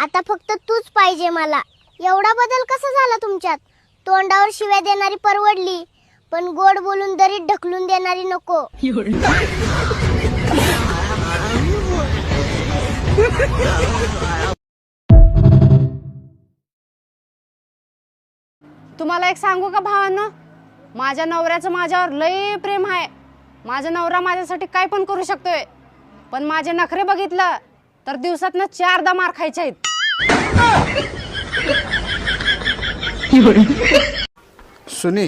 आता फक्त तूच पाहिजे मला. एवढा बदल कसा झाला तुमच्यात? तोंडावर शिव्या देणारी परवडली, पण गोड बोलून दरीत ढकलून देणारी नको. तुम्हाला एक सांगू का भावांनो, माझ्या नवऱ्याचं माझ्यावर लय प्रेम आहे. माझा नवरा माझ्यासाठी काय पण करू शकतोय, पण माझे नखरे बघितलं तर दिवसातनं 4दा मार खायचे आहेत. सुनी,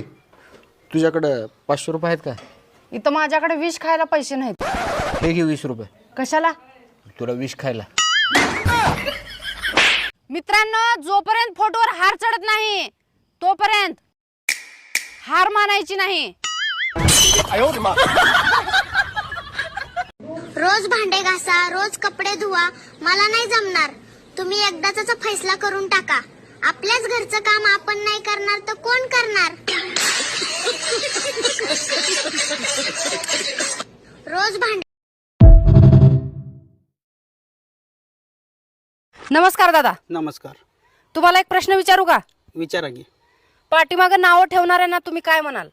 तुझ्याकडं 500 रुपये आहेत का? इथं माझ्याकडे विष खायला पैसे नाहीत. हे घे 20 रुपये. कशाला? तुला विष खायला. मित्रांनो, जोपर्यंत फोटोवर हार चढत नाही तोपर्यंत हार मानायची नाही. रोज भांडे घासा, रोज कपडे धुवा, मला नाही जमणार. तुम्ही एकदाचा फैसला करून टाका. आपल्याच घरचं काम आपण नाही करणार तर कोण करणार? रोज भांडे. नमस्कार दादा. नमस्कार. तुम्हाला एक प्रश्न विचारू का? विचारा की. पाठीमागं नावं ठेवणाऱ्यांना तुम्ही काय म्हणाल?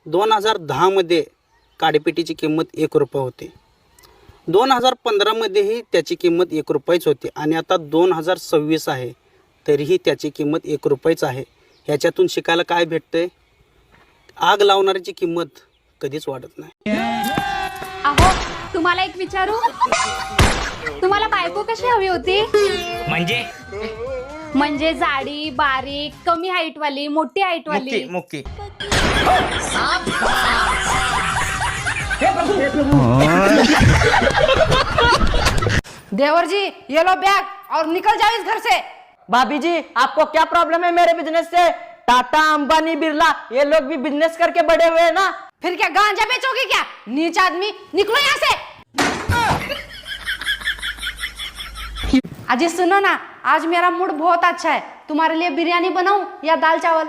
2010 मध्ये काडीपेटीची किंमत 1 रुपया होती. 2015 मध्येही त्याची किंमत 1 रुपयाच होती आणि आता 2026 आहे तरीही त्याची किंमत 1 रुपयाच आहे. ह्याच्यातून शिकायला काय भेटतंय? आग लावणाऱ्याची किंमत कधीच वाढत नाही. अहो, तुम्हाला एक विचारू, तुम्हाला बायको कशी हवी होती? म्हणजे जाडी, बारीक, कमी हाईट वाली, मोठी हाईट वाली? मुक्की. देवर जी, ये लो बैग और निकल जाओ इस घर से. भाभी जी, आपको क्या प्रॉब्लम है मेरे बिजनेस से? टाटा, अंबानी, बिरला ये लोग भी बिजनेस करके बड़े हुए हैं ना. फिर क्या गांजा बेचोगे क्या? नीच आदमी, निकलो यहाँ से. अजी सुनो ना, आज मेरा मूड बहुत अच्छा है. तुम्हारे लिए बिरयानी बनाऊं या दाल चावल?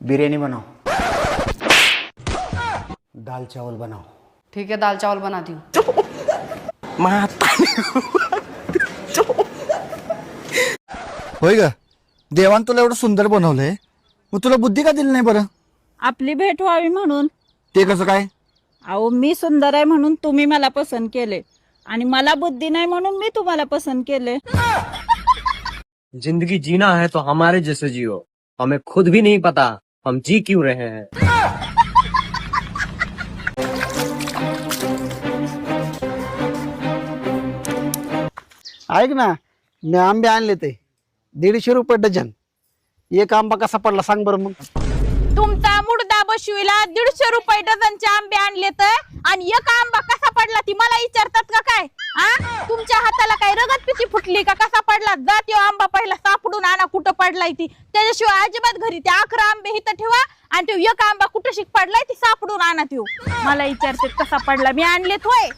बिर्याणी बनाओ. दाल चावल बनाओ. ठीक है, दाल चावल बनाती हूँ. होय ग, देवान तुला एवढं सुंदर बनवलंय, मग तुला बुद्धी का दिली नाही बरं? आपली भेट व्हावी म्हणून. ते कसं काय? अहो, मी सुंदर आहे म्हणून तुम्ही मला पसंत केले आणि मला बुद्धी नाही म्हणून मी तुम्हाला पसंत केले. जिंदगी जीना है तो हमारे जैसे जियो. हमें खुद भी नहीं पता हम जी क्यों रहे हैं. ऐक ना, मी आंबे आणले ते 150 रुपये डझन. एक आंबा कसा पडला सांग बरं मग. तुमचा मुडदा बशवीला 150 रुपये डझनचे आंबे आणले तर आणि एक आंबा कसा पडला ती मला विचारतात का काय? तुमच्या हाताला काय रगत पिची फुटली का? कसा पडला? जा त्यो आंबा पहिला सापडून आणा कुठं पडलाय ती. त्याच्याशिवाय अजिबात घरी ते 11 आंबे इथं ठेवा आणि तो एक आंबा कुठं शिक पडलाय ती सापडून आणा. त्यो मला विचारते कसा पडला. मी आणलेत होय.